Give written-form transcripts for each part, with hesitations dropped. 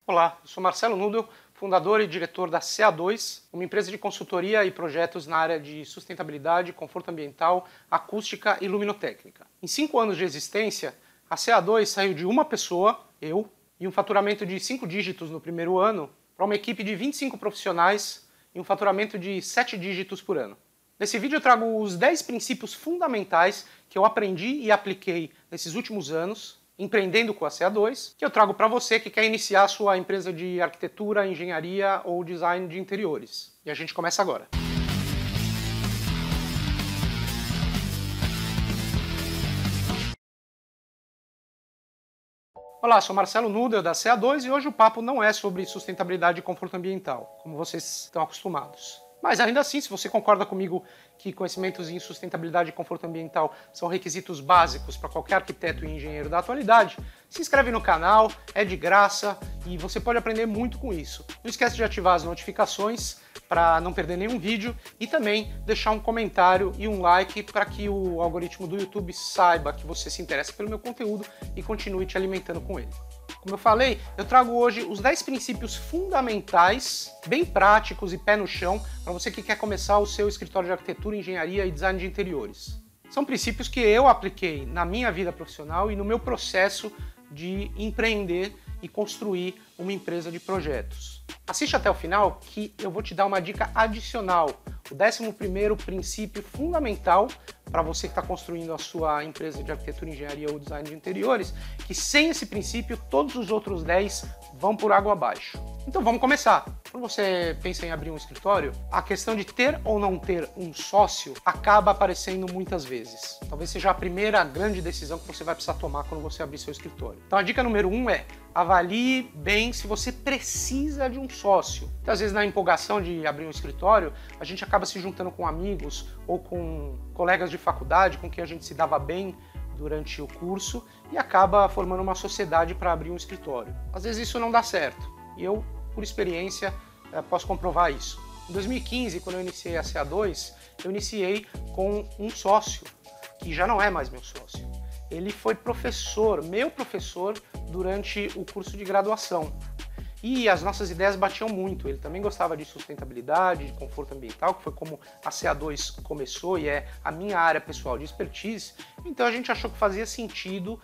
Olá, eu sou Marcelo Nudel, fundador e diretor da CA2, uma empresa de consultoria e projetos na área de sustentabilidade, conforto ambiental, acústica e luminotécnica. Em 5 anos de existência, a CA2 saiu de uma pessoa, eu, e um faturamento de 5 dígitos no primeiro ano, para uma equipe de 25 profissionais e um faturamento de 7 dígitos por ano. Nesse vídeo eu trago os 10 princípios fundamentais que eu aprendi e apliquei nesses últimos anos, empreendendo com a CA2, que eu trago para você que quer iniciar a sua empresa de arquitetura, engenharia ou design de interiores. E a gente começa agora. Olá, sou Marcelo Nudel da CA2 e hoje o papo não é sobre sustentabilidade e conforto ambiental, como vocês estão acostumados. Mas ainda assim, se você concorda comigo que conhecimentos em sustentabilidade e conforto ambiental são requisitos básicos para qualquer arquiteto e engenheiro da atualidade, se inscreve no canal, é de graça e você pode aprender muito com isso. Não esquece de ativar as notificações para não perder nenhum vídeo e também deixar um comentário e um like para que o algoritmo do YouTube saiba que você se interessa pelo meu conteúdo e continue te alimentando com ele. Como eu falei, eu trago hoje os 10 princípios fundamentais, bem práticos e pé no chão, para você que quer começar o seu escritório de arquitetura, engenharia e design de interiores. São princípios que eu apliquei na minha vida profissional e no meu processo de empreender e construir uma empresa de projetos. Assiste até o final que eu vou te dar uma dica adicional, o 11º princípio fundamental para você que está construindo a sua empresa de arquitetura, engenharia ou design de interiores, que sem esse princípio todos os outros 10 vão por água abaixo. Então vamos começar. Quando você pensa em abrir um escritório, a questão de ter ou não ter um sócio acaba aparecendo muitas vezes. Talvez seja a primeira grande decisão que você vai precisar tomar quando você abrir seu escritório. Então a dica número 1 é: avalie bem se você precisa de um sócio. Muitas vezes na empolgação de abrir um escritório, a gente acaba se juntando com amigos ou com colegas de faculdade com quem a gente se dava bem durante o curso e acaba formando uma sociedade para abrir um escritório. Às vezes isso não dá certo e eu, por experiência, posso comprovar isso. Em 2015, quando eu iniciei a CA2, eu iniciei com um sócio, que já não é mais meu sócio. Ele foi professor, meu professor, durante o curso de graduação. E as nossas ideias batiam muito. Ele também gostava de sustentabilidade, de conforto ambiental, que foi como a CA2 começou e é a minha área pessoal de expertise. Então a gente achou que fazia sentido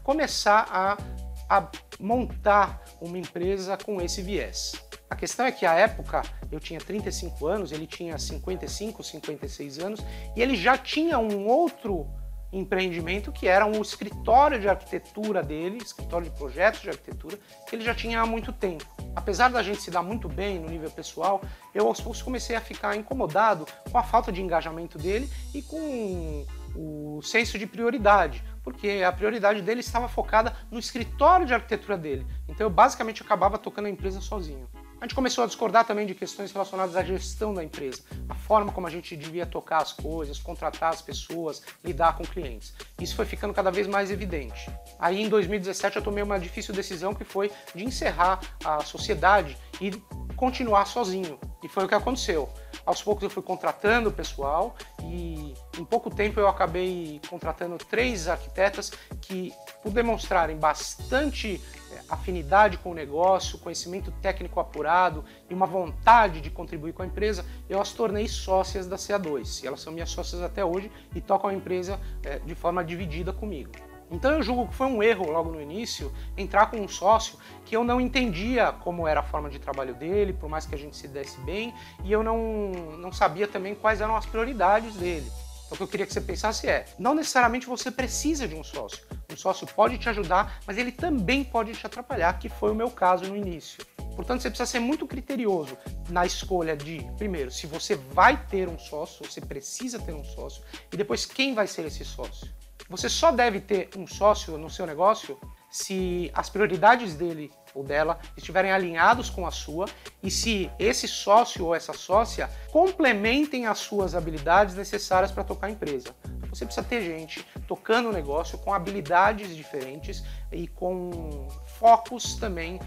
começar a montar uma empresa com esse viés. A questão é que, à época, eu tinha 35 anos, ele tinha 55, 56 anos, e ele já tinha um outro empreendimento que era um escritório de arquitetura dele, escritório de projetos de arquitetura, que ele já tinha há muito tempo. Apesar da gente se dar muito bem no nível pessoal, eu aos poucos comecei a ficar incomodado com a falta de engajamento dele e com o senso de prioridade, porque a prioridade dele estava focada no escritório de arquitetura dele. Então eu basicamente acabava tocando a empresa sozinho. A gente começou a discordar também de questões relacionadas à gestão da empresa, a forma como a gente devia tocar as coisas, contratar as pessoas, lidar com clientes. Isso foi ficando cada vez mais evidente. Aí em 2017 eu tomei uma difícil decisão que foi de encerrar a sociedade e continuar sozinho. E foi o que aconteceu. Aos poucos eu fui contratando o pessoal e em pouco tempo eu acabei contratando 3 arquitetas que, por demonstrarem bastante afinidade com o negócio, conhecimento técnico apurado e uma vontade de contribuir com a empresa, eu as tornei sócias da CA2. E elas são minhas sócias até hoje e tocam a empresa de forma dividida comigo. Então eu julgo que foi um erro logo no início entrar com um sócio que eu não entendia como era a forma de trabalho dele, por mais que a gente se desse bem, e eu não sabia também quais eram as prioridades dele. Então o que eu queria que você pensasse não necessariamente você precisa de um sócio. Um sócio pode te ajudar, mas ele também pode te atrapalhar, que foi o meu caso no início. Portanto, você precisa ser muito criterioso na escolha de, primeiro, se você vai ter um sócio, você precisa ter um sócio, e depois quem vai ser esse sócio. Você só deve ter um sócio no seu negócio se as prioridades dele ou dela estiverem alinhados com a sua e se esse sócio ou essa sócia complementem as suas habilidades necessárias para tocar a empresa. Você precisa ter gente tocando o negócio com habilidades diferentes e com focos também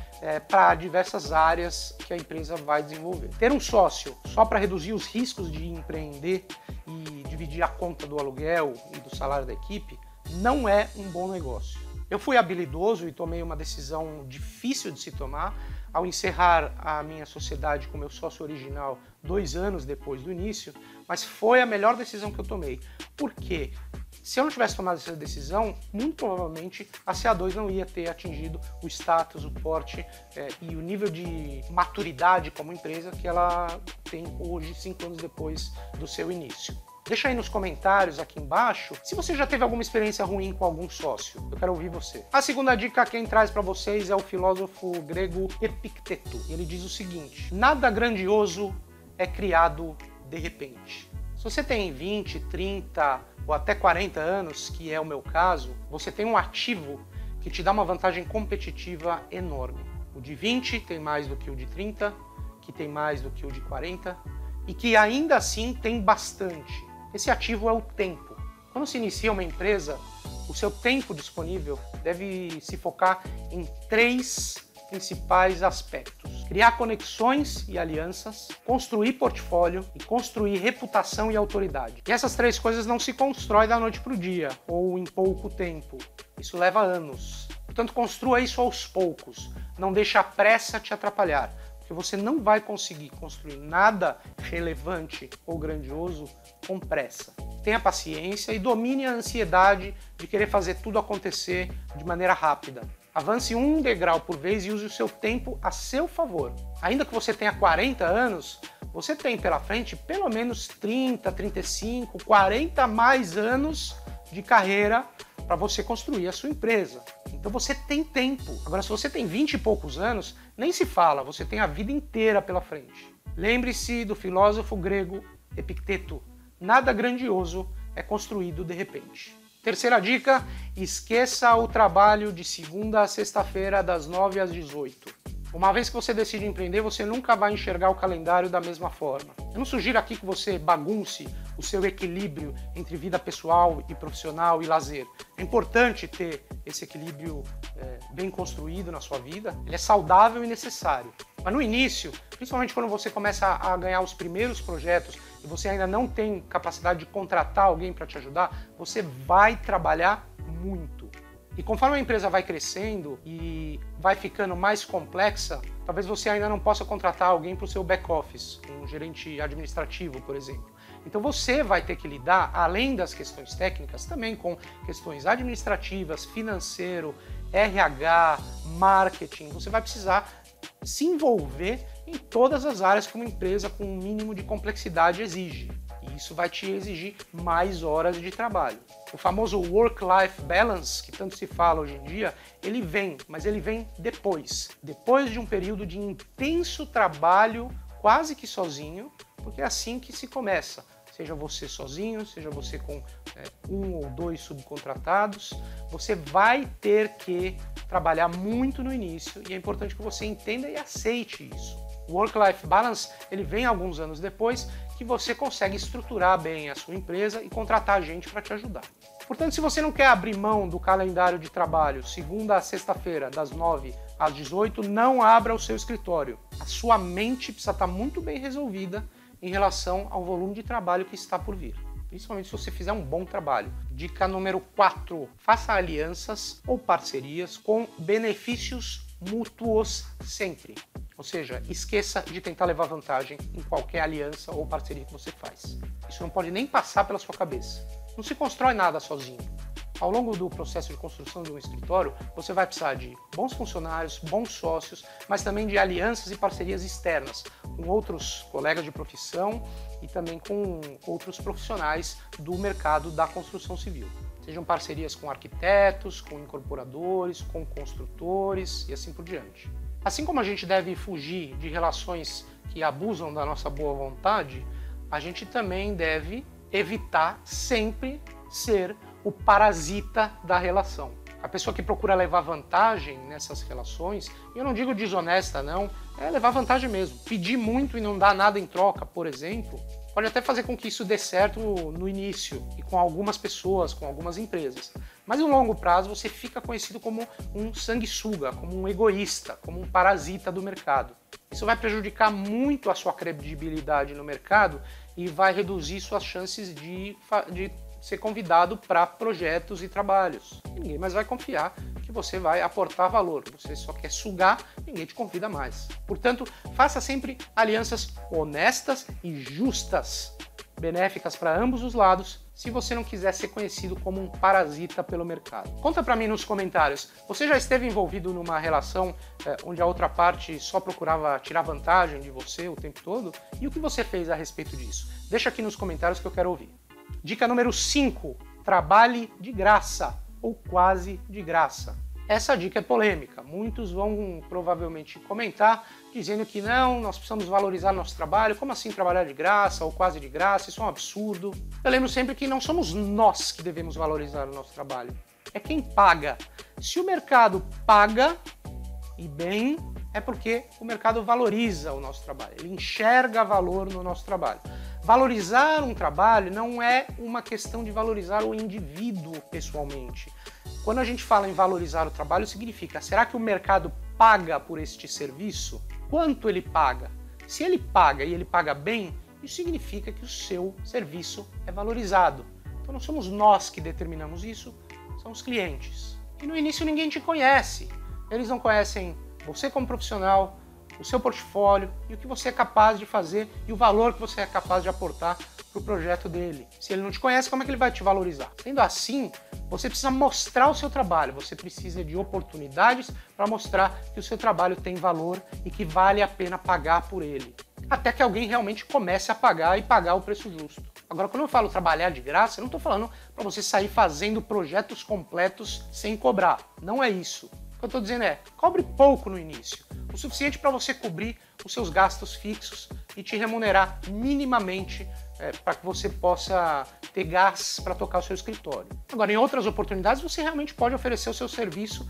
para diversas áreas que a empresa vai desenvolver. Ter um sócio só para reduzir os riscos de empreender e dividir a conta do aluguel e do salário da equipe não é um bom negócio. Eu fui habilidoso e tomei uma decisão difícil de se tomar ao encerrar a minha sociedade com meu sócio original 2 anos depois do início, mas foi a melhor decisão que eu tomei. Por quê? Se eu não tivesse tomado essa decisão, muito provavelmente a CA2 não ia ter atingido o status, o porte e o nível de maturidade como empresa que ela tem hoje, 5 anos depois do seu início. Deixa aí nos comentários aqui embaixo se você já teve alguma experiência ruim com algum sócio. Eu quero ouvir você. A segunda dica quem traz para vocês é o filósofo grego Epicteto. Ele diz o seguinte: nada grandioso é criado de repente. Se você tem 20, 30 ou até 40 anos, que é o meu caso, você tem um ativo que te dá uma vantagem competitiva enorme. O de 20 tem mais do que o de 30, que tem mais do que o de 40 e que ainda assim tem bastante. Esse ativo é o tempo. Quando se inicia uma empresa, o seu tempo disponível deve se focar em 3 principais aspectos: criar conexões e alianças, construir portfólio e construir reputação e autoridade. E essas 3 coisas não se constroem da noite para o dia ou em pouco tempo. Isso leva anos. Portanto, construa isso aos poucos. Não deixe a pressa te atrapalhar, porque você não vai conseguir construir nada relevante ou grandioso com pressa. Tenha paciência e domine a ansiedade de querer fazer tudo acontecer de maneira rápida. Avance um degrau por vez e use o seu tempo a seu favor. Ainda que você tenha 40 anos, você tem pela frente pelo menos 30, 35, 40 mais anos de carreira para você construir a sua empresa. Então você tem tempo. Agora, se você tem 20 e poucos anos, nem se fala, você tem a vida inteira pela frente. Lembre-se do filósofo grego Epicteto: nada grandioso é construído de repente. Terceira dica: esqueça o trabalho de segunda a sexta-feira, das 9 às 18. Uma vez que você decide empreender, você nunca vai enxergar o calendário da mesma forma. Eu não sugiro aqui que você bagunce o seu equilíbrio entre vida pessoal e profissional e lazer. É importante ter esse equilíbrio bem construído na sua vida. Ele é saudável e necessário. Mas no início, principalmente quando você começa a ganhar os primeiros projetos e você ainda não tem capacidade de contratar alguém para te ajudar, você vai trabalhar muito. E conforme a empresa vai crescendo e vai ficando mais complexa, talvez você ainda não possa contratar alguém para o seu back-office, um gerente administrativo, por exemplo. Então você vai ter que lidar, além das questões técnicas, também com questões administrativas, financeiro, RH, marketing. Você vai precisar se envolver em todas as áreas que uma empresa com um mínimo de complexidade exige. E isso vai te exigir mais horas de trabalho. O famoso work-life balance, que tanto se fala hoje em dia, ele vem, mas ele vem depois. Depois de um período de intenso trabalho, quase que sozinho, porque é assim que se começa. Seja você sozinho, seja você com 1 ou 2 subcontratados, você vai ter que trabalhar muito no início e é importante que você entenda e aceite isso. O work-life balance, ele vem alguns anos depois que você consegue estruturar bem a sua empresa e contratar gente para te ajudar. Portanto, se você não quer abrir mão do calendário de trabalho segunda a sexta-feira, das 9 às 18, não abra o seu escritório. A sua mente precisa estar muito bem resolvida em relação ao volume de trabalho que está por vir. Principalmente se você fizer um bom trabalho. Dica número 4. Faça alianças ou parcerias com benefícios mútuos sempre. Ou seja, esqueça de tentar levar vantagem em qualquer aliança ou parceria que você faz. Isso não pode nem passar pela sua cabeça. Não se constrói nada sozinho. Ao longo do processo de construção de um escritório, você vai precisar de bons funcionários, bons sócios, mas também de alianças e parcerias externas, com outros colegas de profissão e também com outros profissionais do mercado da construção civil. Sejam parcerias com arquitetos, com incorporadores, com construtores e assim por diante. Assim como a gente deve fugir de relações que abusam da nossa boa vontade, a gente também deve evitar sempre ser o parasita da relação. A pessoa que procura levar vantagem nessas relações, e eu não digo desonesta não, é levar vantagem mesmo. Pedir muito e não dar nada em troca, por exemplo, pode até fazer com que isso dê certo no início e com algumas pessoas, com algumas empresas. Mas no longo prazo você fica conhecido como um sanguessuga, como um egoísta, como um parasita do mercado. Isso vai prejudicar muito a sua credibilidade no mercado e vai reduzir suas chances de ser convidado para projetos e trabalhos. E ninguém mais vai confiar que você vai aportar valor. Você só quer sugar, ninguém te convida mais. Portanto, faça sempre alianças honestas e justas, benéficas para ambos os lados, se você não quiser ser conhecido como um parasita pelo mercado. Conta para mim nos comentários, você já esteve envolvido numa relação onde a outra parte só procurava tirar vantagem de você o tempo todo? E o que você fez a respeito disso? Deixa aqui nos comentários que eu quero ouvir. Dica número 5, trabalhe de graça ou quase de graça. Essa dica é polêmica, muitos vão provavelmente comentar dizendo que não, nós precisamos valorizar nosso trabalho, como assim trabalhar de graça ou quase de graça, isso é um absurdo. Eu lembro sempre que não somos nós que devemos valorizar o nosso trabalho, é quem paga. Se o mercado paga, e bem, é porque o mercado valoriza o nosso trabalho, ele enxerga valor no nosso trabalho. Valorizar um trabalho não é uma questão de valorizar o indivíduo pessoalmente. Quando a gente fala em valorizar o trabalho, significa, será que o mercado paga por este serviço? Quanto ele paga? Se ele paga e ele paga bem, isso significa que o seu serviço é valorizado. Então não somos nós que determinamos isso, são os clientes. E no início ninguém te conhece. Eles não conhecem você como profissional, o seu portfólio e o que você é capaz de fazer e o valor que você é capaz de aportar para o projeto dele. Se ele não te conhece, como é que ele vai te valorizar? Sendo assim, você precisa mostrar o seu trabalho, você precisa de oportunidades para mostrar que o seu trabalho tem valor e que vale a pena pagar por ele. Até que alguém realmente comece a pagar e pagar o preço justo. Agora, quando eu falo trabalhar de graça, eu não estou falando para você sair fazendo projetos completos sem cobrar. Não é isso. O que eu estou dizendo é, cobre pouco no início, o suficiente para você cobrir os seus gastos fixos e te remunerar minimamente para que você possa ter gás para tocar o seu escritório. Agora, em outras oportunidades, você realmente pode oferecer o seu serviço,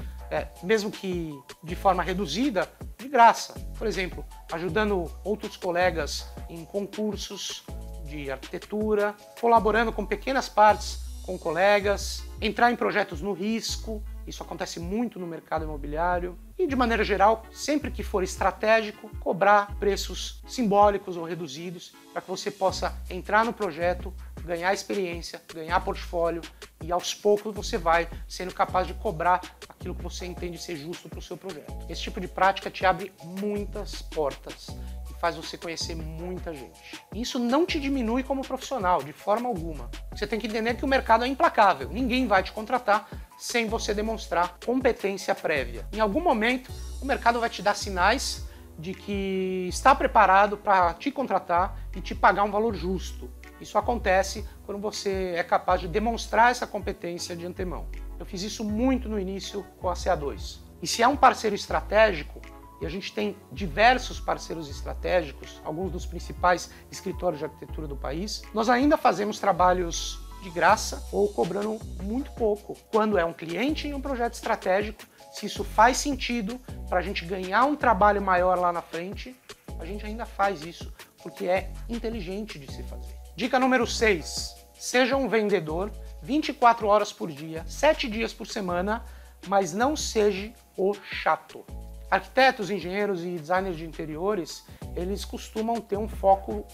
mesmo que de forma reduzida, de graça. Por exemplo, ajudando outros colegas em concursos de arquitetura, colaborando com pequenas partes com colegas, entrar em projetos no risco. Isso acontece muito no mercado imobiliário. E, de maneira geral, sempre que for estratégico, cobrar preços simbólicos ou reduzidos para que você possa entrar no projeto, ganhar experiência, ganhar portfólio e, aos poucos, você vai sendo capaz de cobrar aquilo que você entende ser justo para o seu projeto. Esse tipo de prática te abre muitas portas e faz você conhecer muita gente. Isso não te diminui como profissional, de forma alguma. Você tem que entender que o mercado é implacável. Ninguém vai te contratar sem você demonstrar competência prévia. Em algum momento, o mercado vai te dar sinais de que está preparado para te contratar e te pagar um valor justo. Isso acontece quando você é capaz de demonstrar essa competência de antemão. Eu fiz isso muito no início com a CA2. E se é um parceiro estratégico, e a gente tem diversos parceiros estratégicos, alguns dos principais escritórios de arquitetura do país, nós ainda fazemos trabalhos de graça ou cobrando muito pouco. Quando é um cliente em um projeto estratégico, se isso faz sentido para a gente ganhar um trabalho maior lá na frente, a gente ainda faz isso, porque é inteligente de se fazer. Dica número 6. Seja um vendedor 24 horas por dia, 7 dias por semana, mas não seja o chato. Arquitetos, engenheiros e designers de interiores, eles costumam ter um foco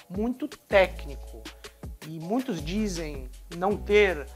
muito técnico. E muitos dizem não ter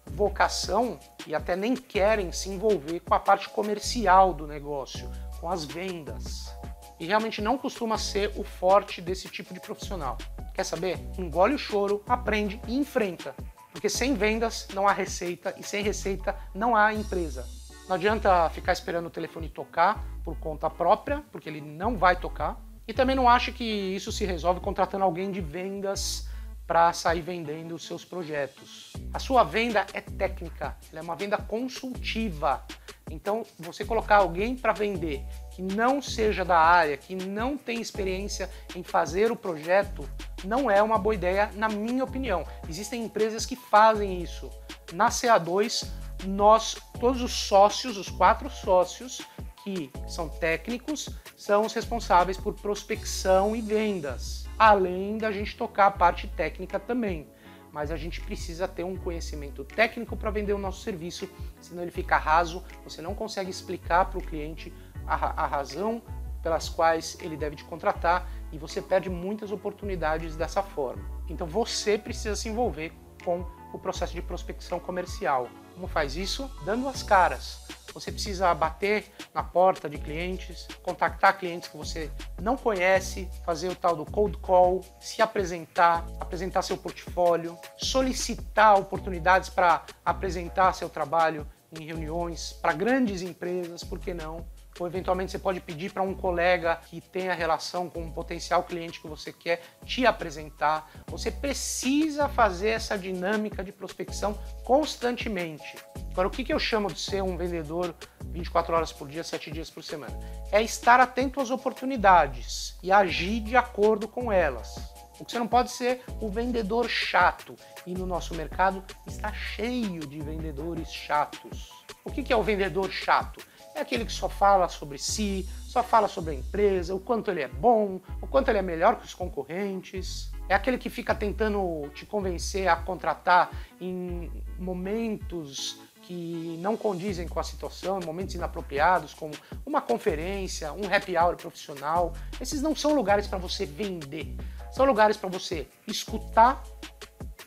vocação e até nem querem se envolver com a parte comercial do negócio, com as vendas. E realmente não costuma ser o forte desse tipo de profissional. Quer saber? Engole o choro, aprende e enfrenta. Porque sem vendas não há receita e sem receita não há empresa. Não adianta ficar esperando o telefone tocar por conta própria, porque ele não vai tocar. E também não ache que isso se resolve contratando alguém de vendas para sair vendendo os seus projetos. A sua venda é técnica, ela é uma venda consultiva. Então, você colocar alguém para vender que não seja da área, que não tem experiência em fazer o projeto, não é uma boa ideia, na minha opinião. Existem empresas que fazem isso. Na CA2, nós, todos os sócios, os 4 sócios, que são técnicos, são os responsáveis por prospecção e vendas, além da gente tocar a parte técnica também. Mas a gente precisa ter um conhecimento técnico para vender o nosso serviço, senão ele fica raso, você não consegue explicar para o cliente a razão pelas quais ele deve te contratar e você perde muitas oportunidades dessa forma. Então você precisa se envolver com o processo de prospecção comercial. Como faz isso? Dando as caras. Você precisa bater na porta de clientes, contactar clientes que você não conhece, fazer o tal do cold call, se apresentar, apresentar seu portfólio, solicitar oportunidades para apresentar seu trabalho em reuniões para grandes empresas, por que não? Ou eventualmente você pode pedir para um colega que tenha relação com um potencial cliente que você quer te apresentar. Você precisa fazer essa dinâmica de prospecção constantemente. Agora, o que eu chamo de ser um vendedor 24 horas por dia, 7 dias por semana? É estar atento às oportunidades e agir de acordo com elas. O que você não pode ser o vendedor chato. E no nosso mercado está cheio de vendedores chatos. O que é o vendedor chato? É aquele que só fala sobre si, só fala sobre a empresa, o quanto ele é bom, o quanto ele é melhor que os concorrentes. É aquele que fica tentando te convencer a contratar em momentos que não condizem com a situação, em momentos inapropriados, como uma conferência, um happy hour profissional. Esses não são lugares para você vender, são lugares para você escutar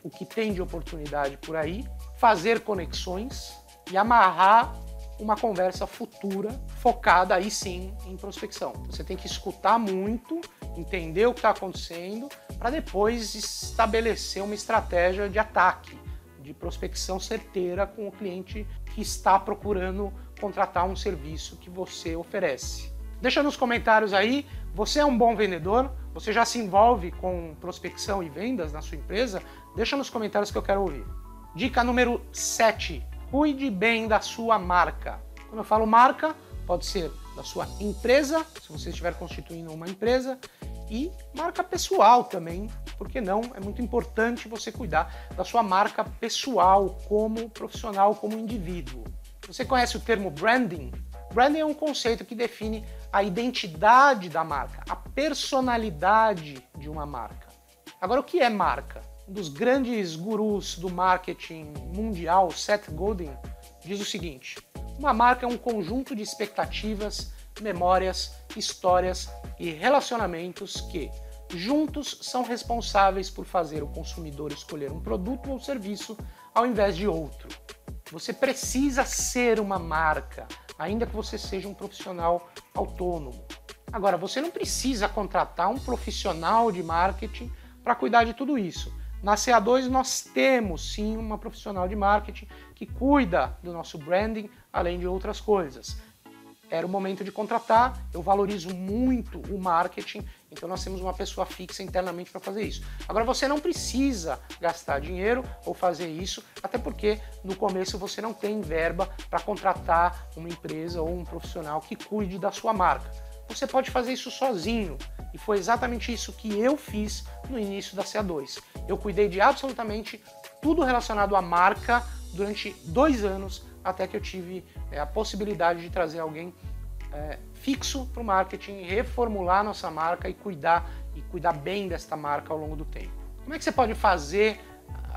o que tem de oportunidade por aí, fazer conexões e amarrar uma conversa futura focada aí sim em prospecção. Você tem que escutar muito, entender o que está acontecendo, para depois estabelecer uma estratégia de ataque, de prospecção certeira com o cliente que está procurando contratar um serviço que você oferece. Deixa nos comentários aí, você é um bom vendedor? Você já se envolve com prospecção e vendas na sua empresa? Deixa nos comentários que eu quero ouvir. Dica número 7. Cuide bem da sua marca. Quando eu falo marca, pode ser da sua empresa, se você estiver constituindo uma empresa, e marca pessoal também, porque não? É muito importante você cuidar da sua marca pessoal como profissional, como indivíduo. Você conhece o termo branding? Branding é um conceito que define a identidade da marca, a personalidade de uma marca. Agora, o que é marca? Um dos grandes gurus do marketing mundial, Seth Godin, diz o seguinte: uma marca é um conjunto de expectativas, memórias, histórias e relacionamentos que, juntos, são responsáveis por fazer o consumidor escolher um produto ou serviço ao invés de outro. Você precisa ser uma marca, ainda que você seja um profissional autônomo. Agora, você não precisa contratar um profissional de marketing para cuidar de tudo isso. Na CA2 nós temos sim uma profissional de marketing que cuida do nosso branding, além de outras coisas. Era o momento de contratar, eu valorizo muito o marketing, então nós temos uma pessoa fixa internamente para fazer isso. Agora você não precisa gastar dinheiro ou fazer isso, até porque no começo você não tem verba para contratar uma empresa ou um profissional que cuide da sua marca. Você pode fazer isso sozinho, e foi exatamente isso que eu fiz no início da CA2. Eu cuidei de absolutamente tudo relacionado à marca durante 2 anos, até que eu tive a possibilidade de trazer alguém fixo para o marketing, reformular nossa marca e cuidar bem desta marca ao longo do tempo. Como é que você pode fazer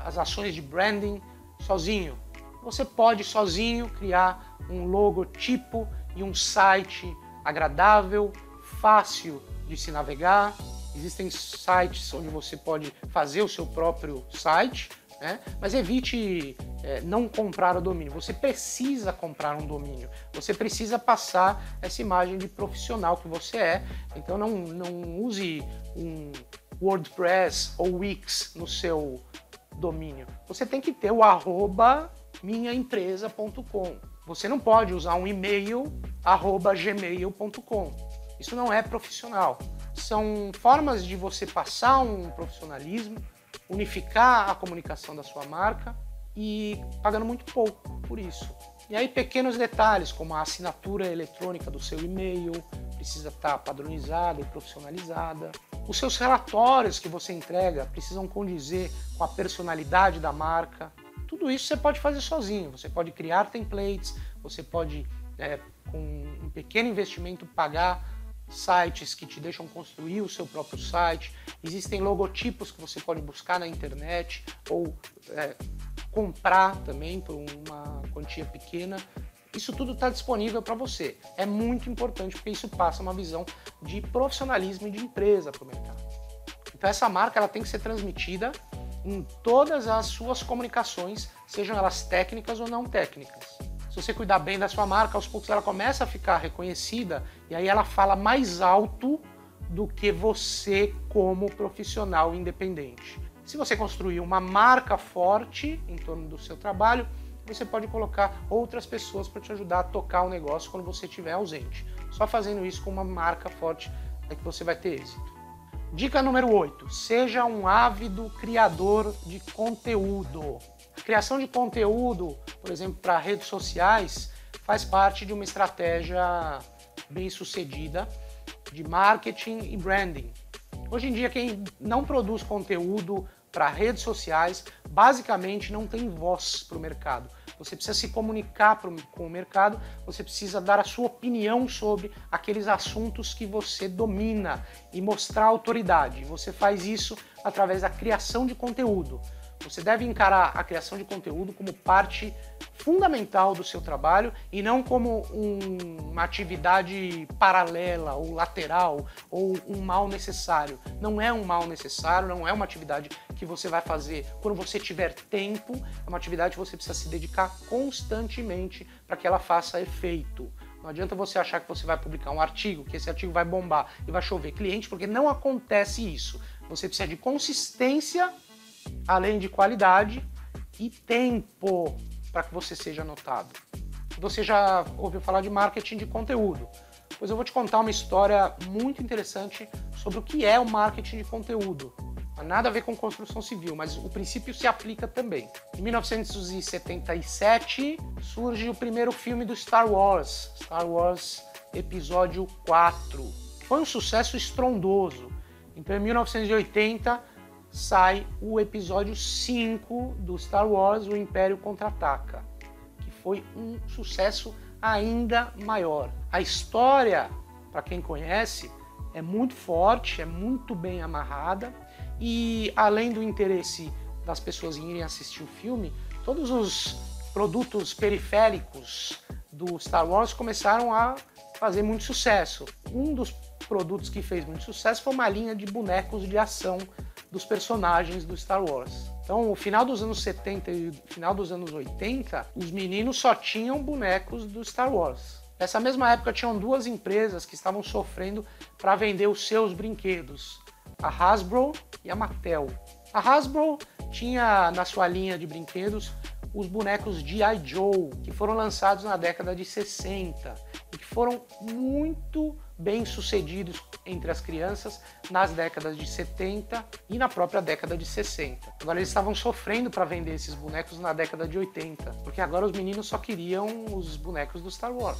as ações de branding sozinho? Você pode sozinho criar um logotipo e um site agradável, fácil de se navegar. Existem sites onde você pode fazer o seu próprio site, né? Mas evite não comprar o domínio. Você precisa comprar um domínio. Você precisa passar essa imagem de profissional que você é. Então não use um WordPress ou Wix no seu domínio. Você tem que ter o @minhaempresa.com. Você não pode usar um e-mail @gmail.com. Isso não é profissional. São formas de você passar um profissionalismo, unificar a comunicação da sua marca e pagando muito pouco por isso. E aí pequenos detalhes, como a assinatura eletrônica do seu e-mail, precisa estar padronizada e profissionalizada. Os seus relatórios que você entrega precisam condizer com a personalidade da marca. Tudo isso você pode fazer sozinho. Você pode criar templates, você pode, com um pequeno investimento, pagar sites que te deixam construir o seu próprio site. Existem logotipos que você pode buscar na internet ou comprar também por uma quantia pequena. Isso tudo está disponível para você. É muito importante porque isso passa uma visão de profissionalismo e de empresa para o mercado. Então essa marca ela tem que ser transmitida em todas as suas comunicações, sejam elas técnicas ou não técnicas. Se você cuidar bem da sua marca, aos poucos ela começa a ficar reconhecida e aí ela fala mais alto do que você como profissional independente. Se você construir uma marca forte em torno do seu trabalho, você pode colocar outras pessoas para te ajudar a tocar o negócio quando você estiver ausente. Só fazendo isso com uma marca forte é que você vai ter êxito. Dica número 8. Seja um ávido criador de conteúdo. A criação de conteúdo, por exemplo, para redes sociais, faz parte de uma estratégia bem sucedida de marketing e branding. Hoje em dia, quem não produz conteúdo para redes sociais, basicamente não tem voz para o mercado. Você precisa se comunicar com o mercado, você precisa dar a sua opinião sobre aqueles assuntos que você domina e mostrar autoridade. Você faz isso através da criação de conteúdo. Você deve encarar a criação de conteúdo como parte fundamental do seu trabalho e não como uma atividade paralela ou lateral ou um mal necessário. Não é um mal necessário, não é uma atividade que você vai fazer quando você tiver tempo, é uma atividade que você precisa se dedicar constantemente para que ela faça efeito. Não adianta você achar que você vai publicar um artigo, que esse artigo vai bombar e vai chover cliente, porque não acontece isso. Você precisa de consistência, além de qualidade e tempo para que você seja notado. Você já ouviu falar de marketing de conteúdo? Pois eu vou te contar uma história muito interessante sobre o que é o marketing de conteúdo. Não tem nada a ver com construção civil, mas o princípio se aplica também. Em 1977 surge o primeiro filme do Star Wars Episódio 4. Foi um sucesso estrondoso. Então em 1980 sai o episódio 5 do Star Wars, O Império Contra-Ataca, que foi um sucesso ainda maior. A história, para quem conhece, é muito forte, é muito bem amarrada e, além do interesse das pessoas em irem assistir o filme, todos os produtos periféricos do Star Wars começaram a fazer muito sucesso. Um dos produtos que fez muito sucesso foi uma linha de bonecos de ação dos personagens do Star Wars. Então, no final dos anos 70 e final dos anos 80, os meninos só tinham bonecos do Star Wars. Nessa mesma época, tinham duas empresas que estavam sofrendo para vender os seus brinquedos, a Hasbro e a Mattel. A Hasbro tinha na sua linha de brinquedos os bonecos G.I. Joe, que foram lançados na década de 60 e que foram muito bem sucedidos entre as crianças nas décadas de 70 e na própria década de 60. Agora eles estavam sofrendo para vender esses bonecos na década de 80, porque agora os meninos só queriam os bonecos do Star Wars.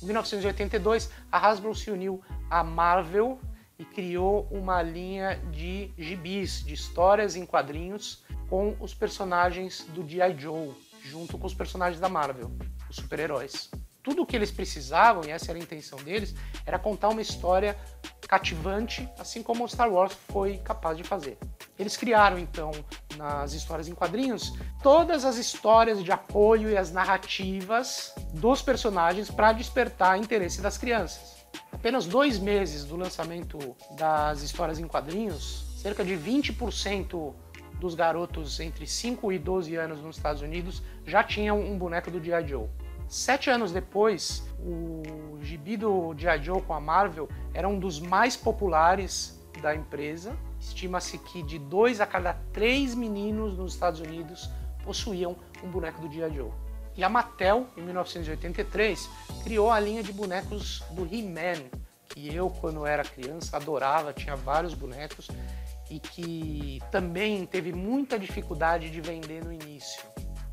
Em 1982, a Hasbro se uniu à Marvel e criou uma linha de gibis, de histórias em quadrinhos com os personagens do G.I. Joe, junto com os personagens da Marvel, os super-heróis. Tudo o que eles precisavam, e essa era a intenção deles, era contar uma história cativante, assim como o Star Wars foi capaz de fazer. Eles criaram, então, nas histórias em quadrinhos, todas as histórias de apoio e as narrativas dos personagens para despertar interesse das crianças. Apenas 2 meses do lançamento das histórias em quadrinhos, cerca de 20% dos garotos entre 5 e 12 anos nos Estados Unidos já tinham um boneco do G.I. Joe. 7 anos depois, o gibi do G.I. Joe com a Marvel era um dos mais populares da empresa. Estima-se que de 2 a cada 3 meninos nos Estados Unidos possuíam um boneco do G.I. Joe. E a Mattel, em 1983, criou a linha de bonecos do He-Man, que eu, quando era criança, adorava, tinha vários bonecos e que também teve muita dificuldade de vender no início.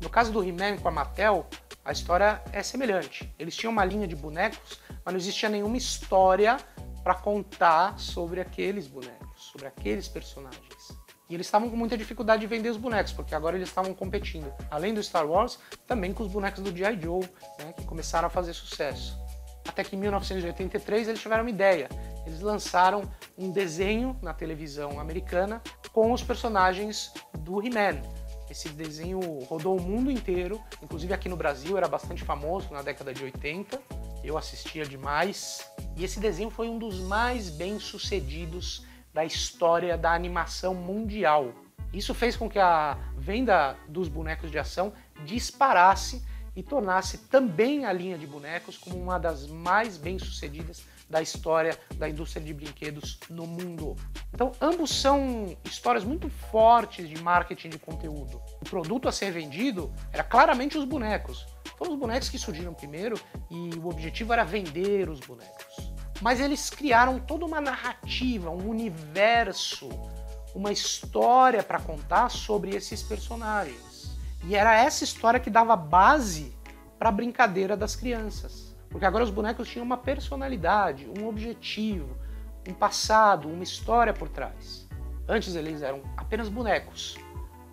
No caso do He-Man com a Mattel, a história é semelhante. Eles tinham uma linha de bonecos, mas não existia nenhuma história para contar sobre aqueles bonecos, sobre aqueles personagens. E eles estavam com muita dificuldade de vender os bonecos, porque agora eles estavam competindo, além do Star Wars, também com os bonecos do G.I. Joe, né, que começaram a fazer sucesso. Até que em 1983 eles tiveram uma ideia. Eles lançaram um desenho na televisão americana com os personagens do He-Man. Esse desenho rodou o mundo inteiro, inclusive aqui no Brasil era bastante famoso na década de 80. Eu assistia demais. E esse desenho foi um dos mais bem-sucedidos da história da animação mundial. Isso fez com que a venda dos bonecos de ação disparasse e tornasse também a linha de bonecos como uma das mais bem-sucedidas da história da indústria de brinquedos no mundo. Então, ambos são histórias muito fortes de marketing de conteúdo. O produto a ser vendido era claramente os bonecos. Foram os bonecos que surgiram primeiro e o objetivo era vender os bonecos. Mas eles criaram toda uma narrativa, um universo, uma história para contar sobre esses personagens. E era essa história que dava base para a brincadeira das crianças. Porque agora os bonecos tinham uma personalidade, um objetivo, um passado, uma história por trás. Antes eles eram apenas bonecos.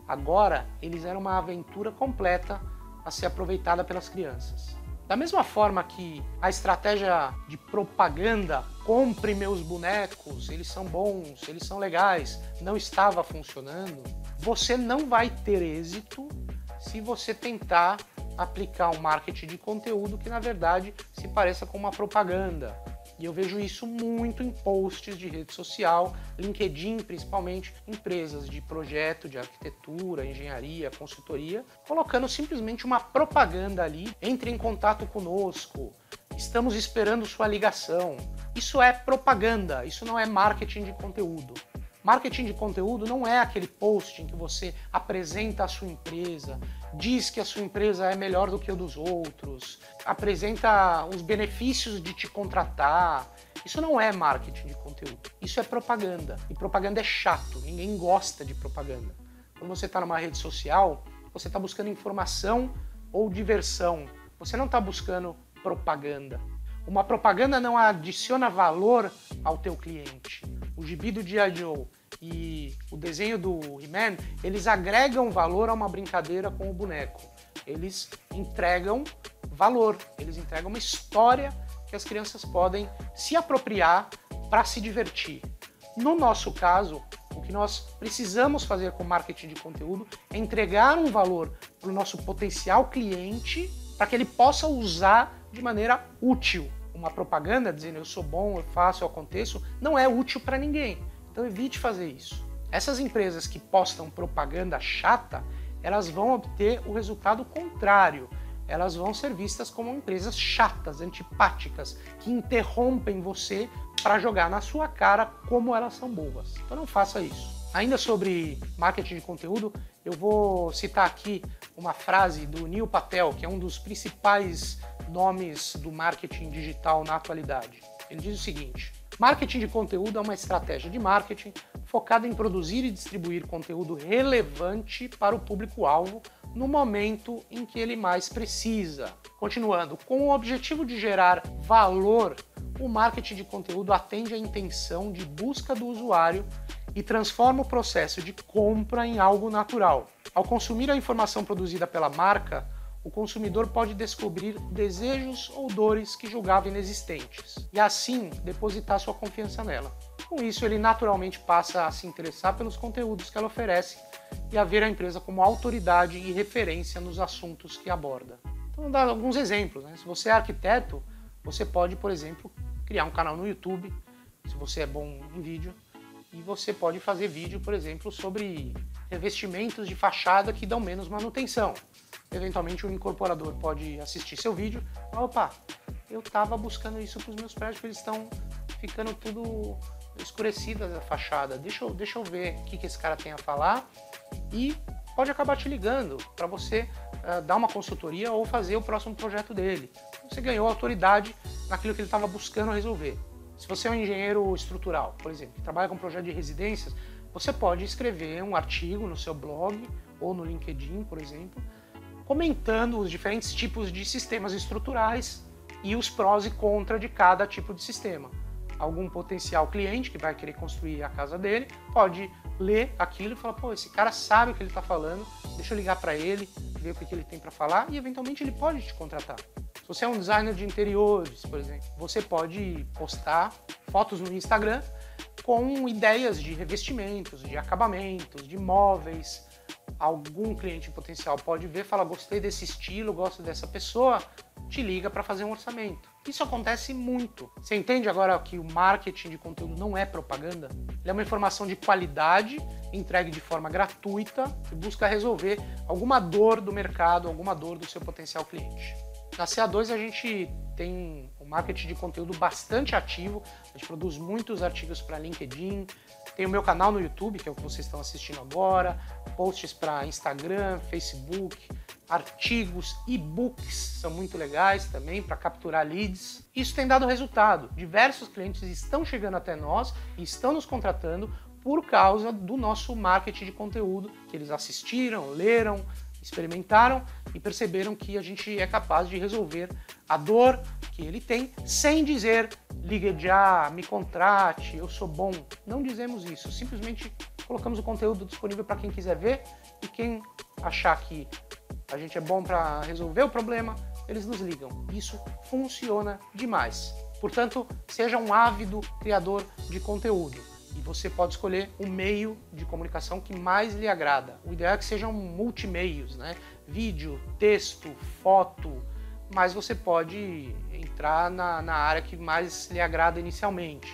Agora eles eram uma aventura completa a ser aproveitada pelas crianças. Da mesma forma que a estratégia de propaganda, compre meus bonecos, eles são bons, eles são legais, não estava funcionando, você não vai ter êxito se você tentar aplicar um marketing de conteúdo que na verdade se pareça com uma propaganda. E eu vejo isso muito em posts de rede social, LinkedIn principalmente, empresas de projeto, de arquitetura, engenharia, consultoria, colocando simplesmente uma propaganda ali, entre em contato conosco, estamos esperando sua ligação. Isso é propaganda, isso não é marketing de conteúdo. Marketing de conteúdo não é aquele post em que você apresenta a sua empresa, diz que a sua empresa é melhor do que o dos outros, apresenta os benefícios de te contratar. Isso não é marketing de conteúdo, isso é propaganda. E propaganda é chato, ninguém gosta de propaganda. Quando você está numa rede social, você está buscando informação ou diversão, você não está buscando propaganda. Uma propaganda não adiciona valor ao teu cliente. O gibi do G.I. Joe e o desenho do He-Man, eles agregam valor a uma brincadeira com o boneco. Eles entregam valor, eles entregam uma história que as crianças podem se apropriar para se divertir. No nosso caso, o que nós precisamos fazer com marketing de conteúdo é entregar um valor para o nosso potencial cliente para que ele possa usar de maneira útil. Uma propaganda dizendo eu sou bom, eu faço, eu aconteço, não é útil para ninguém. Então evite fazer isso. Essas empresas que postam propaganda chata, elas vão obter o resultado contrário. Elas vão ser vistas como empresas chatas, antipáticas, que interrompem você para jogar na sua cara como elas são boas. Então não faça isso. Ainda sobre marketing de conteúdo, eu vou citar aqui uma frase do Neil Patel, que é um dos principais nomes do marketing digital na atualidade. Ele diz o seguinte: marketing de conteúdo é uma estratégia de marketing focada em produzir e distribuir conteúdo relevante para o público-alvo no momento em que ele mais precisa. Continuando, com o objetivo de gerar valor, o marketing de conteúdo atende à intenção de busca do usuário e transforma o processo de compra em algo natural. Ao consumir a informação produzida pela marca, o consumidor pode descobrir desejos ou dores que julgava inexistentes e assim depositar sua confiança nela. Com isso, ele naturalmente passa a se interessar pelos conteúdos que ela oferece e a ver a empresa como autoridade e referência nos assuntos que aborda. Então, vou dar alguns exemplos, né? Se você é arquiteto, você pode, por exemplo, criar um canal no YouTube, se você é bom em vídeo, e você pode fazer vídeo, por exemplo, sobre revestimentos de fachada que dão menos manutenção. Eventualmente, o incorporador pode assistir seu vídeo e falar: opa, eu estava buscando isso para os meus prédios, porque eles estão ficando tudo escurecidas a fachada. Deixa eu ver o que esse cara tem a falar, e pode acabar te ligando para você dar uma consultoria ou fazer o próximo projeto dele. Você ganhou autoridade naquilo que ele estava buscando resolver. Se você é um engenheiro estrutural, por exemplo, que trabalha com projeto de residências, você pode escrever um artigo no seu blog ou no LinkedIn, por exemplo, comentando os diferentes tipos de sistemas estruturais e os prós e contras de cada tipo de sistema. Algum potencial cliente que vai querer construir a casa dele pode ler aquilo e falar: pô, esse cara sabe o que ele está falando, deixa eu ligar para ele, ver o que ele tem para falar, e eventualmente ele pode te contratar. Se você é um designer de interiores, por exemplo, você pode postar fotos no Instagram com ideias de revestimentos, de acabamentos, de móveis. Algum cliente potencial pode ver, fala: gostei desse estilo, gosto dessa pessoa, te liga para fazer um orçamento. Isso acontece muito. Você entende agora que o marketing de conteúdo não é propaganda? Ele é uma informação de qualidade, entregue de forma gratuita, que busca resolver alguma dor do mercado, alguma dor do seu potencial cliente. Na CA2 a gente tem um marketing de conteúdo bastante ativo, a gente produz muitos artigos para LinkedIn, tem o meu canal no YouTube, que é o que vocês estão assistindo agora, posts para Instagram, Facebook, artigos, e-books são muito legais também para capturar leads. Isso tem dado resultado. Diversos clientes estão chegando até nós e estão nos contratando por causa do nosso marketing de conteúdo, que eles assistiram, leram, experimentaram e perceberam que a gente é capaz de resolver a dor que ele tem sem dizer ligue já, me contrate, eu sou bom. Não dizemos isso, simplesmente colocamos o conteúdo disponível para quem quiser ver e quem achar que a gente é bom para resolver o problema, eles nos ligam. Isso funciona demais. Portanto, seja um ávido criador de conteúdo e você pode escolher o meio de comunicação que mais lhe agrada. O ideal é que sejam multimeios, né? Vídeo, texto, foto, mas você pode entrar na área que mais lhe agrada inicialmente.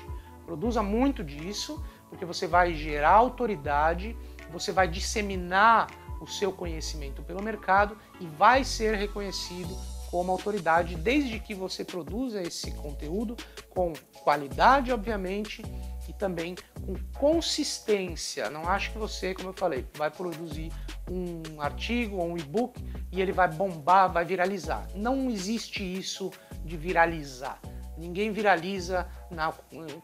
Produza muito disso, porque você vai gerar autoridade, você vai disseminar o seu conhecimento pelo mercado e vai ser reconhecido como autoridade, desde que você produza esse conteúdo com qualidade, obviamente, e também com consistência. Não acho que você, como eu falei, vai produzir um artigo ou um e-book e ele vai bombar, vai viralizar. Não existe isso de viralizar. Ninguém viraliza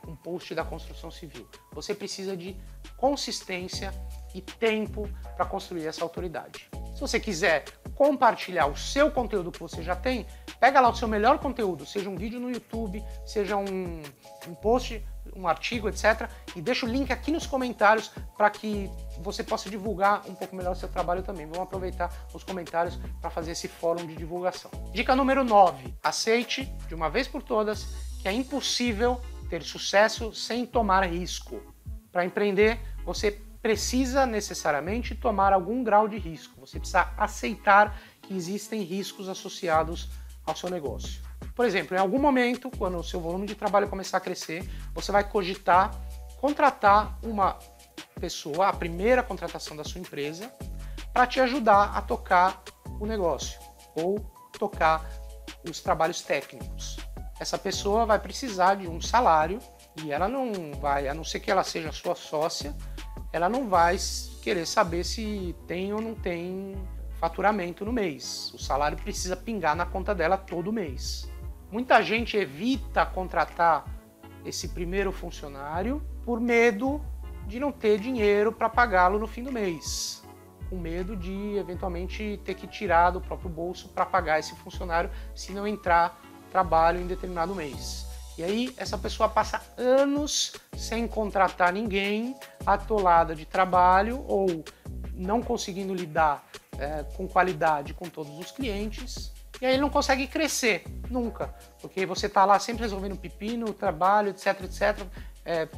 um post da construção civil. Você precisa de consistência e tempo para construir essa autoridade. Se você quiser compartilhar o seu conteúdo que você já tem, pega lá o seu melhor conteúdo, seja um vídeo no YouTube, seja um post, um artigo, etc. E deixa o link aqui nos comentários para que você possa divulgar um pouco melhor o seu trabalho também. Vamos aproveitar os comentários para fazer esse fórum de divulgação. Dica número 9. Aceite, de uma vez por todas, que é impossível ter sucesso sem tomar risco. Para empreender, você precisa necessariamente tomar algum grau de risco. Você precisa aceitar que existem riscos associados ao seu negócio. Por exemplo, em algum momento, quando o seu volume de trabalho começar a crescer, você vai cogitar contratar uma pessoa, a primeira contratação da sua empresa, para te ajudar a tocar o negócio ou tocar os trabalhos técnicos. Essa pessoa vai precisar de um salário e ela não vai, a não ser que ela seja sua sócia, ela não vai querer saber se tem ou não tem faturamento no mês. O salário precisa pingar na conta dela todo mês. Muita gente evita contratar esse primeiro funcionário por medo de não ter dinheiro para pagá-lo no fim do mês. Com medo de, eventualmente, ter que tirar do próprio bolso para pagar esse funcionário se não entrar trabalho em determinado mês. E aí essa pessoa passa anos sem contratar ninguém, atolada de trabalho ou não conseguindo lidar com qualidade com todos os clientes. E aí ele não consegue crescer, nunca. Porque você está lá sempre resolvendo pepino, trabalho, etc, etc,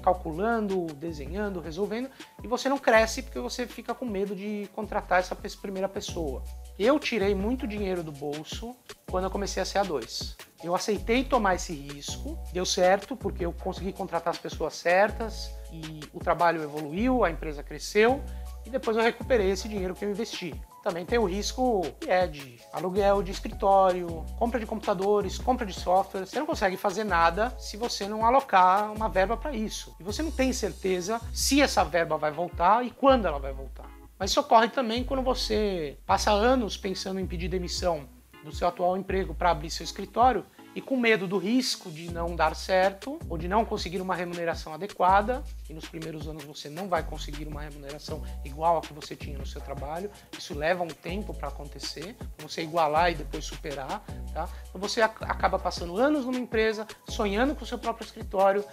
calculando, desenhando, resolvendo, e você não cresce porque você fica com medo de contratar essa primeira pessoa. Eu tirei muito dinheiro do bolso quando eu comecei a CA2. Eu aceitei tomar esse risco, deu certo porque eu consegui contratar as pessoas certas e o trabalho evoluiu, a empresa cresceu e depois eu recuperei esse dinheiro que eu investi. Também tem o risco que é de aluguel de escritório, compra de computadores, compra de software. Você não consegue fazer nada se você não alocar uma verba para isso. E você não tem certeza se essa verba vai voltar e quando ela vai voltar. Mas isso ocorre também quando você passa anos pensando em pedir demissão do seu atual emprego para abrir seu escritório e com medo do risco de não dar certo ou de não conseguir uma remuneração adequada, e nos primeiros anos você não vai conseguir uma remuneração igual a que você tinha no seu trabalho, isso leva um tempo para acontecer, para você igualar e depois superar, tá? Então você acaba passando anos numa empresa, sonhando com o seu próprio escritório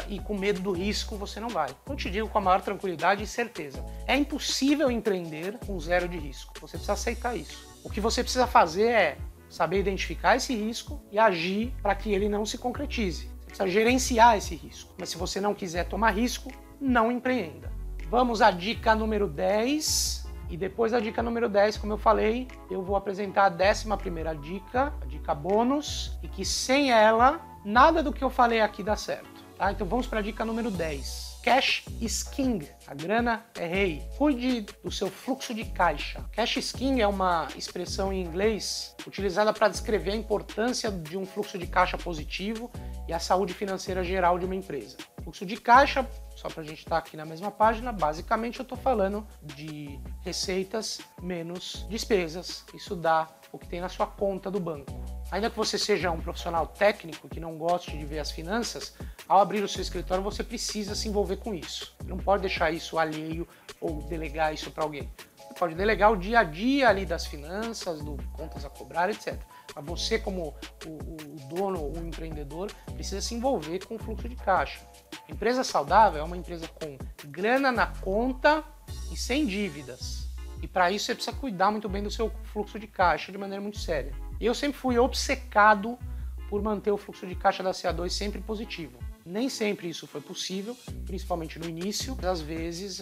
e com medo do risco você não vai. Eu te digo com a maior tranquilidade e certeza, é impossível empreender com zero de risco, você precisa aceitar isso. O que você precisa fazer é saber identificar esse risco e agir para que ele não se concretize. Você precisa gerenciar esse risco. Mas se você não quiser tomar risco, não empreenda. Vamos à dica número 10. E depois da dica número 10, como eu falei, eu vou apresentar a 11ª dica, a dica bônus, e que sem ela, nada do que eu falei aqui dá certo. Tá? Então vamos para a dica número 10. Cash is king, a grana é rei. Cuide do seu fluxo de caixa. Cash is king é uma expressão em inglês utilizada para descrever a importância de um fluxo de caixa positivo e a saúde financeira geral de uma empresa. Fluxo de caixa, só para a gente estar aqui na mesma página, basicamente eu estou falando de receitas menos despesas. Isso dá o que tem na sua conta do banco. Ainda que você seja um profissional técnico que não goste de ver as finanças, ao abrir o seu escritório você precisa se envolver com isso. Você não pode deixar isso alheio ou delegar isso para alguém. Você pode delegar o dia a dia ali das finanças, do contas a cobrar, etc. Mas você, como o dono, o empreendedor, precisa se envolver com o fluxo de caixa. Empresa saudável é uma empresa com grana na conta e sem dívidas. E para isso você precisa cuidar muito bem do seu fluxo de caixa de maneira muito séria. Eu sempre fui obcecado por manter o fluxo de caixa da CA2 sempre positivo. Nem sempre isso foi possível, principalmente no início. Às vezes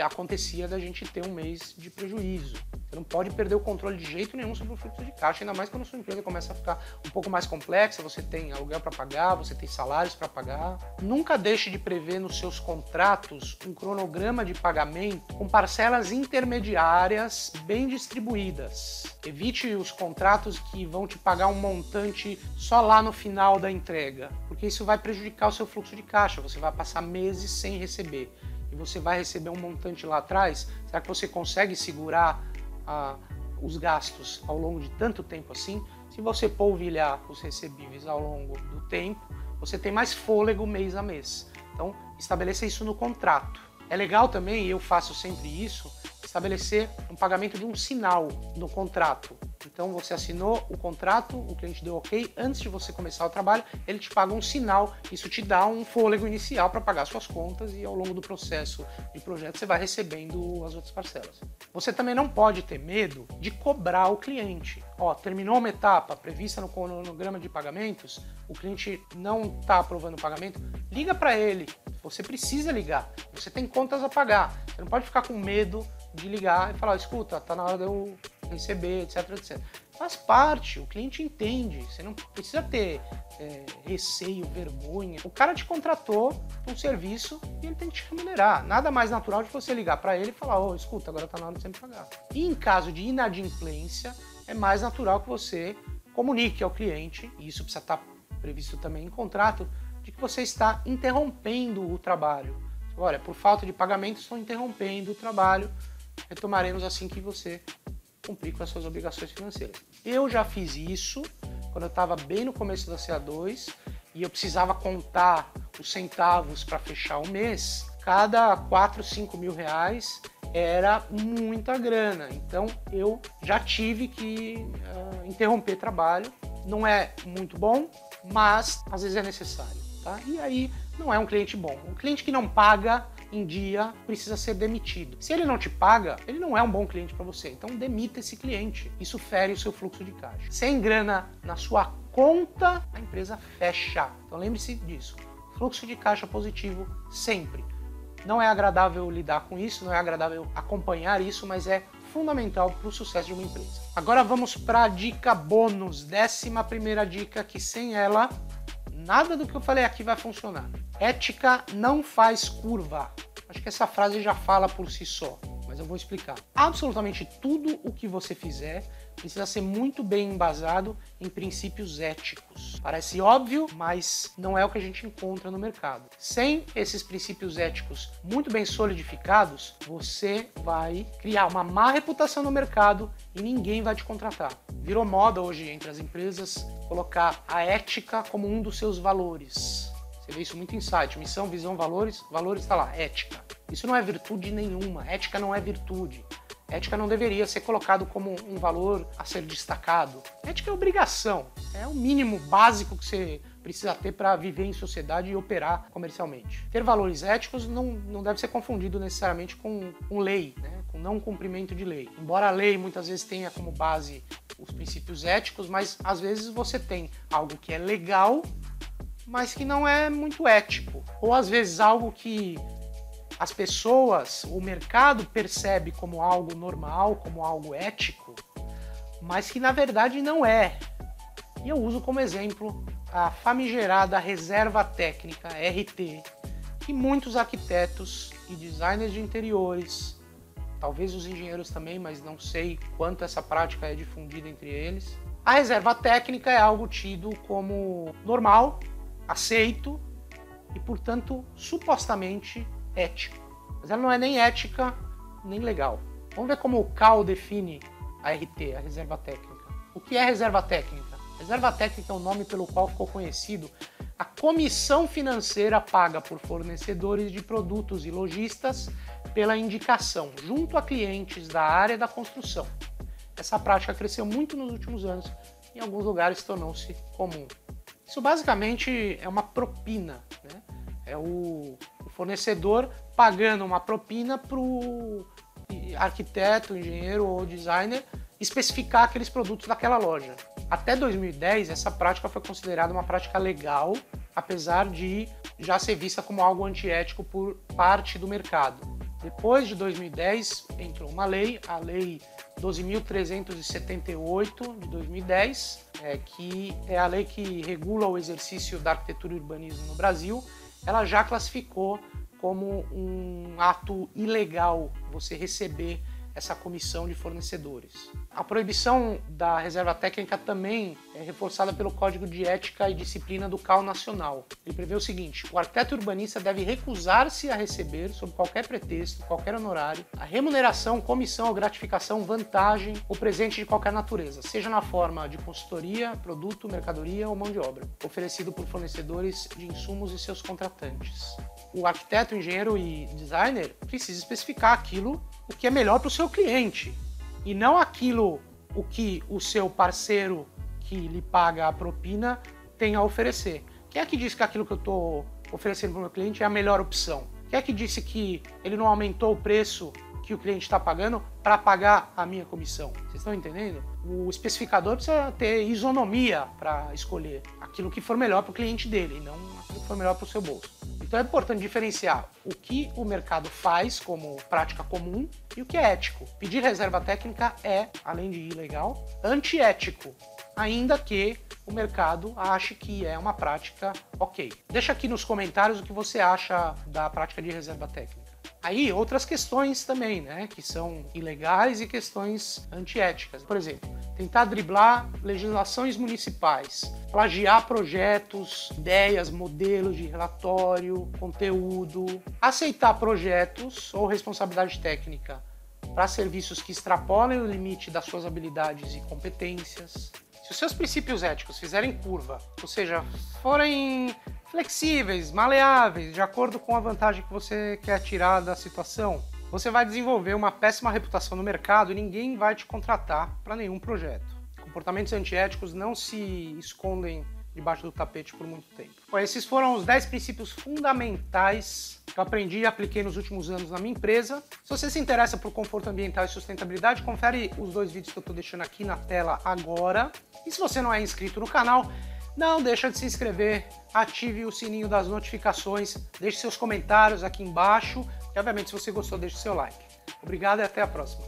acontecia da gente ter um mês de prejuízo. Você não pode perder o controle de jeito nenhum sobre o fluxo de caixa, ainda mais quando a sua empresa começa a ficar um pouco mais complexa, você tem aluguel para pagar, você tem salários para pagar. Nunca deixe de prever nos seus contratos um cronograma de pagamento com parcelas intermediárias bem distribuídas. Evite os contratos que vão te pagar um montante só lá no final da entrega, porque isso vai prejudicar o seu fluxo de caixa, você vai passar meses sem receber. E você vai receber um montante lá atrás, será que você consegue segurar os gastos ao longo de tanto tempo assim? Se você polvilhar os recebíveis ao longo do tempo, você tem mais fôlego mês a mês. Então, estabeleça isso no contrato. É legal também, e eu faço sempre isso, estabelecer um pagamento de um sinal no contrato. Então você assinou o contrato, o cliente deu ok, antes de você começar o trabalho, ele te paga um sinal, isso te dá um fôlego inicial para pagar suas contas e ao longo do processo de projeto você vai recebendo as outras parcelas. Você também não pode ter medo de cobrar o cliente. Terminou uma etapa prevista no cronograma de pagamentos, o cliente não está aprovando o pagamento, liga para ele, você precisa ligar, você tem contas a pagar, você não pode ficar com medo de ligar e falar, escuta, tá na hora de eu receber, etc, etc. Faz parte, o cliente entende, você não precisa ter receio, vergonha. O cara te contratou para um serviço e ele tem que te remunerar. Nada mais natural de você ligar para ele e falar, escuta, agora tá na hora de você me pagar. E em caso de inadimplência, é mais natural que você comunique ao cliente, e isso precisa estar previsto também em contrato, de que você está interrompendo o trabalho. Olha, por falta de pagamento, estou interrompendo o trabalho, retomaremos assim que você cumprir com as suas obrigações financeiras. Eu já fiz isso quando eu estava bem no começo da CA2 e eu precisava contar os centavos para fechar o mês. Cada 4, 5 mil reais era muita grana, então eu já tive que interromper trabalho. Não é muito bom, mas às vezes é necessário, tá? E aí não é um cliente bom. Um cliente que não paga em dia precisa ser demitido. Se ele não te paga, ele não é um bom cliente para você. Então demita esse cliente. Isso fere o seu fluxo de caixa. Sem grana na sua conta, a empresa fecha. Então lembre-se disso. Fluxo de caixa positivo sempre. Não é agradável lidar com isso, não é agradável acompanhar isso, mas é fundamental para o sucesso de uma empresa. Agora vamos para a dica bônus, 11ª dica, que sem ela nada do que eu falei aqui vai funcionar. Ética não faz curva. Acho que essa frase já fala por si só, mas eu vou explicar. Absolutamente tudo o que você fizer precisa ser muito bem embasado em princípios éticos. Parece óbvio, mas não é o que a gente encontra no mercado. Sem esses princípios éticos muito bem solidificados, você vai criar uma má reputação no mercado e ninguém vai te contratar. Virou moda hoje entre as empresas colocar a ética como um dos seus valores. Você vê isso muito em site, missão, visão, valores está lá, ética. Isso não é virtude nenhuma, ética não é virtude. Ética não deveria ser colocado como um valor a ser destacado. Ética é obrigação, é o mínimo básico que você precisa ter para viver em sociedade e operar comercialmente. Ter valores éticos não deve ser confundido necessariamente com lei, né? Com não cumprimento de lei. Embora a lei muitas vezes tenha como base os princípios éticos, mas às vezes você tem algo que é legal, mas que não é muito ético. Ou às vezes algo que as pessoas, o mercado percebe como algo normal, como algo ético, mas que na verdade não é. E eu uso como exemplo a famigerada reserva técnica, RT, que muitos arquitetos e designers de interiores, talvez os engenheiros também, mas não sei quanto essa prática é difundida entre eles. A reserva técnica é algo tido como normal, aceito e, portanto, supostamente ético. Mas ela não é nem ética, nem legal. Vamos ver como o CAL define a RT, a reserva técnica. O que é reserva técnica? Reserva técnica é o nome pelo qual ficou conhecido a comissão financeira paga por fornecedores de produtos e lojistas pela indicação junto a clientes da área da construção. Essa prática cresceu muito nos últimos anos, em alguns lugares tornou-se comum. Isso basicamente é uma propina, né? É o fornecedor pagando uma propina para o arquiteto, engenheiro ou designer especificar aqueles produtos daquela loja. Até 2010, essa prática foi considerada uma prática legal, apesar de já ser vista como algo antiético por parte do mercado. Depois de 2010, entrou uma lei, a Lei 12.378 de 2010, que é a lei que regula o exercício da arquitetura e urbanismo no Brasil. Ela já classificou como um ato ilegal você receber essa comissão de fornecedores. A proibição da reserva técnica também é reforçada pelo Código de Ética e Disciplina do CAL Nacional. Ele prevê o seguinte: o arquiteto urbanista deve recusar-se a receber, sob qualquer pretexto, qualquer honorário, a remuneração, comissão ou gratificação, vantagem ou presente de qualquer natureza, seja na forma de consultoria, produto, mercadoria ou mão de obra, oferecido por fornecedores de insumos e seus contratantes. O arquiteto, engenheiro e designer precisa especificar aquilo o que é melhor para o seu cliente e não aquilo o que o seu parceiro que lhe paga a propina tem a oferecer. Quem é que disse que aquilo que eu estou oferecendo para o meu cliente é a melhor opção? Quem é que disse que ele não aumentou o preço que o cliente está pagando para pagar a minha comissão? Vocês estão entendendo? O especificador precisa ter isonomia para escolher aquilo que for melhor para o cliente dele, e não aquilo que for melhor para o seu bolso. Então é importante diferenciar o que o mercado faz como prática comum e o que é ético. Pedir reserva técnica é, além de ilegal, antiético, ainda que o mercado ache que é uma prática ok. Deixa aqui nos comentários o que você acha da prática de reserva técnica. Aí, outras questões também, né, que são ilegais e questões antiéticas. Por exemplo, tentar driblar legislações municipais, plagiar projetos, ideias, modelos de relatório, conteúdo, aceitar projetos ou responsabilidade técnica para serviços que extrapolem o limite das suas habilidades e competências. Se os seus princípios éticos fizerem curva, ou seja, forem flexíveis, maleáveis, de acordo com a vantagem que você quer tirar da situação, você vai desenvolver uma péssima reputação no mercado e ninguém vai te contratar para nenhum projeto. Comportamentos antiéticos não se escondem debaixo do tapete por muito tempo. Bom, esses foram os 10 princípios fundamentais que eu aprendi e apliquei nos últimos anos na minha empresa. Se você se interessa por conforto ambiental e sustentabilidade, confere os 2 vídeos que eu estou deixando aqui na tela agora. E se você não é inscrito no canal, não deixa de se inscrever, ative o sininho das notificações, deixe seus comentários aqui embaixo e, obviamente, se você gostou, deixe seu like. Obrigado e até a próxima.